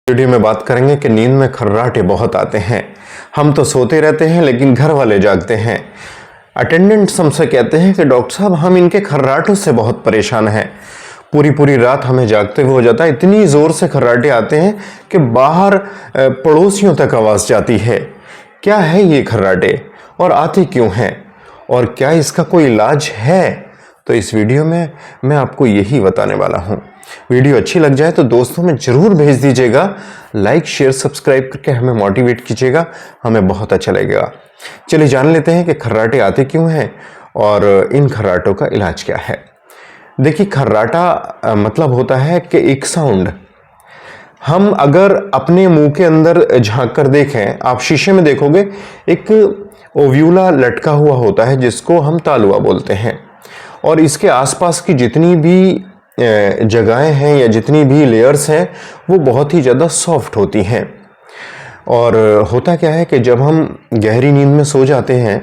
Video में बात करेंगे कि नींद में खर्राटे बहुत आते हैं। हम तो सोते रहते हैं लेकिन घर वाले जागते हैं। अटेंडेंट्स हमसे कहते हैं कि डॉक्टर साहब हम इनके खर्राटों से बहुत परेशान हैं। पूरी पूरी रात हमें जागते हुए हो जाता है। इतनी ज़ोर से खर्राटे आते हैं कि बाहर पड़ोसियों तक आवाज़ जाती है। क्या है ये खर्राटे और आते क्यों हैं और क्या इसका कोई इलाज है? तो इस वीडियो में मैं आपको यही बताने वाला हूँ। वीडियो अच्छी लग जाए तो दोस्तों में ज़रूर भेज दीजिएगा। लाइक शेयर सब्सक्राइब करके हमें मोटिवेट कीजिएगा, हमें बहुत अच्छा लगेगा। चलिए जान लेते हैं कि खर्राटे आते क्यों हैं और इन खर्राटों का इलाज क्या है। देखिए, खर्राटा मतलब होता है कि एक साउंड। हम अगर अपने मुंह के अंदर झांक कर देखें, आप शीशे में देखोगे एक ओव्यूला लटका हुआ होता है जिसको हम तालुआ बोलते हैं, और इसके आसपास की जितनी भी जगहें हैं या जितनी भी लेयर्स हैं वो बहुत ही ज़्यादा सॉफ्ट होती हैं। और होता क्या है कि जब हम गहरी नींद में सो जाते हैं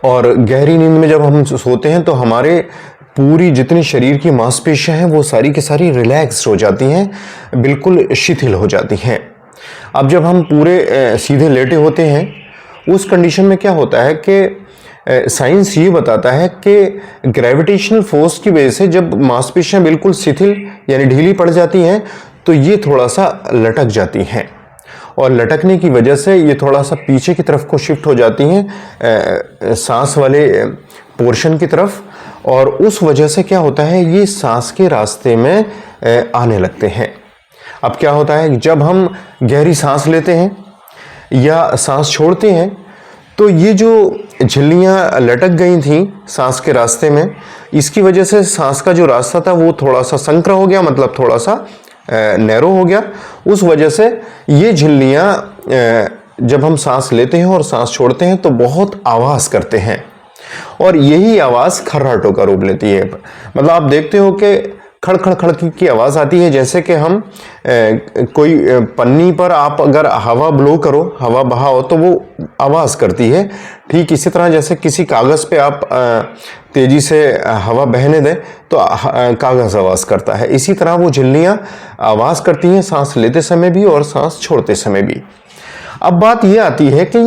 और गहरी नींद में जब हम सोते हैं तो हमारे पूरी जितनी शरीर की मांसपेशियां हैं वो सारी की सारी रिलैक्स हो जाती हैं, बिल्कुल शिथिल हो जाती हैं। अब जब हम पूरे सीधे लेटे होते हैं उस कंडीशन में क्या होता है कि साइंस ये बताता है कि ग्रेविटेशनल फोर्स की वजह से जब मांसपेशियां बिल्कुल शिथिल यानी ढीली पड़ जाती हैं तो ये थोड़ा सा लटक जाती हैं, और लटकने की वजह से ये थोड़ा सा पीछे की तरफ को शिफ्ट हो जाती हैं सांस वाले पोर्शन की तरफ, और उस वजह से क्या होता है ये सांस के रास्ते में आने लगते हैं। अब क्या होता है, जब हम गहरी सांस लेते हैं या सांस छोड़ते हैं तो ये जो झिल्लियाँ लटक गई थी सांस के रास्ते में, इसकी वजह से सांस का जो रास्ता था वो थोड़ा सा संकर हो गया, मतलब थोड़ा सा नैरो हो गया। उस वजह से ये झिल्लियाँ जब हम सांस लेते हैं और सांस छोड़ते हैं तो बहुत आवाज़ करते हैं, और यही आवाज़ खर्राटों का रूप लेती है। मतलब आप देखते हो कि खड़ खड़ खड़ की आवाज़ आती है, जैसे कि हम कोई पन्नी पर आप अगर हवा ब्लो करो, हवा बहाओ तो वो आवाज़ करती है। ठीक इसी तरह जैसे किसी कागज़ पे आप तेज़ी से हवा बहने दें तो कागज़ आवाज़ करता है, इसी तरह वो झिल्लियाँ आवाज़ करती हैं सांस लेते समय भी और सांस छोड़ते समय भी। अब बात ये आती है कि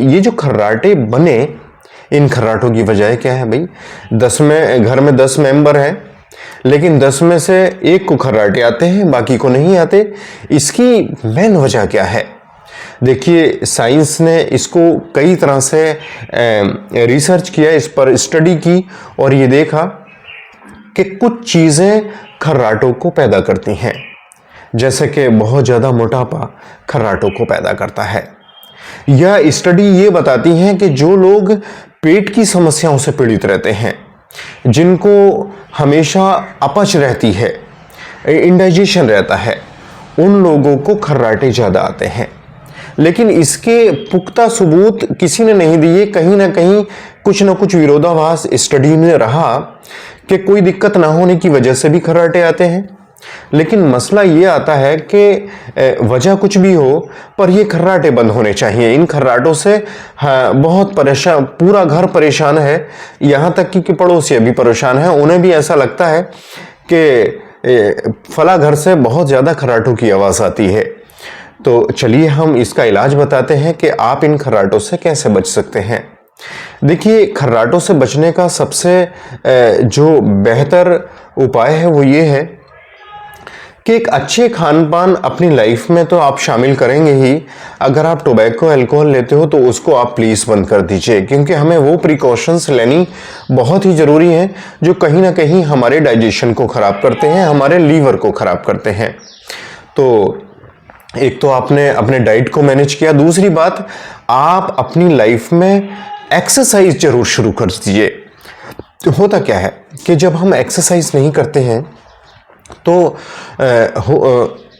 ये जो खर्राटे बने, इन खर्राटों की वजह क्या है भाई? घर में 10 मेंबर हैं लेकिन 10 में से एक को खर्राटे आते हैं, बाकी को नहीं आते। इसकी मेन वजह क्या है? देखिए, साइंस ने इसको कई तरह से रिसर्च किया, इस पर स्टडी की, और ये देखा कि कुछ चीज़ें खर्राटों को पैदा करती हैं, जैसे कि बहुत ज़्यादा मोटापा खर्राटों को पैदा करता है। यह स्टडी ये बताती है कि जो लोग पेट की समस्याओं से पीड़ित रहते हैं, जिनको हमेशा अपच रहती है, इंडाइजेशन रहता है, उन लोगों को खर्राटे ज़्यादा आते हैं। लेकिन इसके पुख्ता सबूत किसी ने नहीं दिए। कहीं ना कहीं कुछ ना कुछ विरोधाभास स्टडी में रहा कि कोई दिक्कत ना होने की वजह से भी खर्राटे आते हैं। लेकिन मसला ये आता है कि वजह कुछ भी हो पर ये खर्राटे बंद होने चाहिए। इन खर्राटों से बहुत परेशान, पूरा घर परेशान है, यहाँ तक कि पड़ोसी भी परेशान हैं। उन्हें भी ऐसा लगता है कि फला घर से बहुत ज़्यादा खर्राटों की आवाज़ आती है। तो चलिए हम इसका इलाज बताते हैं कि आप इन खर्राटों से कैसे बच सकते हैं। देखिए, खर्राटों से बचने का सबसे जो बेहतर उपाय है वो ये है कि एक अच्छे खान पान अपनी लाइफ में तो आप शामिल करेंगे ही। अगर आप टोबैको अल्कोहल लेते हो तो उसको आप प्लीज़ बंद कर दीजिए, क्योंकि हमें वो प्रिकॉशंस लेनी बहुत ही ज़रूरी है जो कहीं ना कहीं हमारे डाइजेशन को ख़राब करते हैं, हमारे लीवर को ख़राब करते हैं। तो एक तो आपने अपने डाइट को मैनेज किया, दूसरी बात आप अपनी लाइफ में एक्सरसाइज जरूर शुरू कर दीजिए। तो होता क्या है कि जब हम एक्सरसाइज नहीं करते हैं तो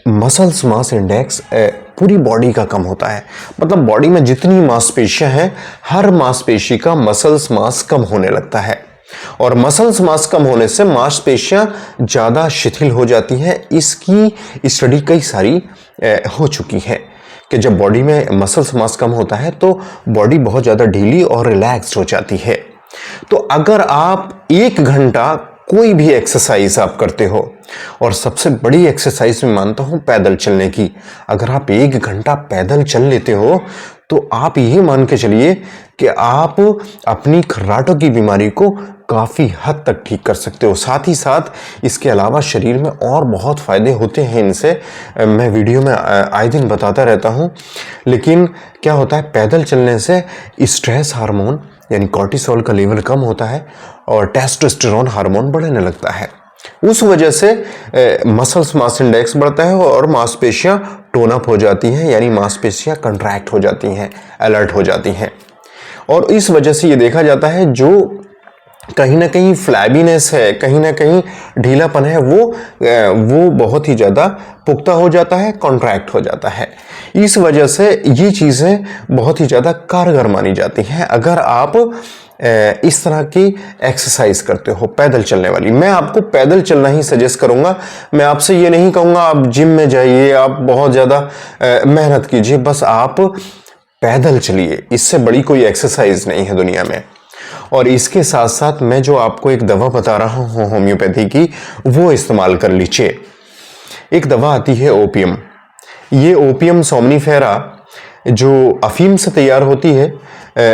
मसल्स मास इंडेक्स पूरी बॉडी का कम होता है। मतलब बॉडी में जितनी मांसपेशियां हैं हर मांसपेशी का मसल्स मास कम होने लगता है, और मसल्स मास कम होने से मांसपेशियां ज़्यादा शिथिल हो जाती हैं। इसकी स्टडी कई सारी हो चुकी है कि जब बॉडी में मसल्स मास कम होता है तो बॉडी बहुत ज़्यादा ढीली और रिलैक्स्ड हो जाती है। तो अगर आप 1 घंटा कोई भी एक्सरसाइज आप करते हो, और सबसे बड़ी एक्सरसाइज मैं मानता हूं पैदल चलने की। अगर आप 1 घंटा पैदल चल लेते हो तो आप ये मान के चलिए कि आप अपनी खर्राटों की बीमारी को काफ़ी हद तक ठीक कर सकते हो। साथ ही साथ इसके अलावा शरीर में और बहुत फ़ायदे होते हैं इनसे, मैं वीडियो में आए दिन बताता रहता हूँ। लेकिन क्या होता है, पैदल चलने से स्ट्रेस हार्मोन यानी कॉर्टिसोल का लेवल कम होता है और टेस्टोस्टेरोन हार्मोन बढ़ने लगता है। उस वजह से मसल्स मास इंडेक्स बढ़ता है और मांसपेशियां टोन अप हो जाती हैं, यानी मांसपेशियां कंट्रैक्ट हो जाती हैं, अलर्ट हो जाती हैं। और इस वजह से ये देखा जाता है जो कहीं ना कहीं फ्लैबीनेस है, कहीं ना कहीं ढीलापन है, वो बहुत ही ज़्यादा पुख्ता हो जाता है, कॉन्ट्रैक्ट हो जाता है। इस वजह से ये चीज़ें बहुत ही ज़्यादा कारगर मानी जाती हैं अगर आप इस तरह की एक्सरसाइज करते हो पैदल चलने वाली। मैं आपको पैदल चलना ही सजेस्ट करूंगा। मैं आपसे ये नहीं कहूँगा आप जिम में जाइए, आप बहुत ज़्यादा मेहनत कीजिए, बस आप पैदल चलिए। इससे बड़ी कोई एक्सरसाइज नहीं है दुनिया में। और इसके साथ साथ मैं जो आपको एक दवा बता रहा हूँ होम्योपैथी की, वो इस्तेमाल कर लीजिए। एक दवा आती है ओपियम। ये ओपियम सोमनीफेरा जो अफीम से तैयार होती है,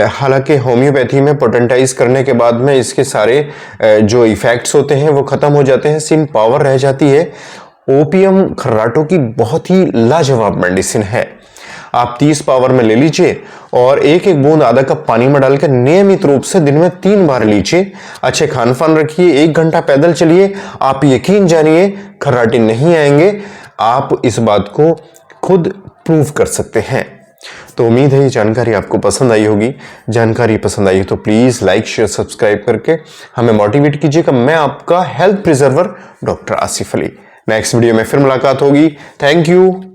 हालांकि होम्योपैथी में पोटेंटाइज करने के बाद में इसके सारे जो इफेक्ट्स होते हैं वो खत्म हो जाते हैं, सिर्फ पावर रह जाती है। ओपियम खर्राटों की बहुत ही लाजवाब मेडिसिन है। आप 30 पावर में ले लीजिए और एक एक बूंद आधा कप पानी में डालकर नियमित रूप से दिन में 3 बार लीजिए। अच्छे खान पान रखिए, 1 घंटा पैदल चलिए, आप यकीन जानिए खर्राटे नहीं आएंगे। आप इस बात को खुद प्रूव कर सकते हैं। तो उम्मीद है ये जानकारी आपको पसंद आई होगी। जानकारी पसंद आई तो प्लीज लाइक शेयर सब्सक्राइब करके हमें मोटिवेट कीजिएगा। मैं आपका health preserver doctor Asif Ali. Next video में फिर मुलाकात होगी। Thank you.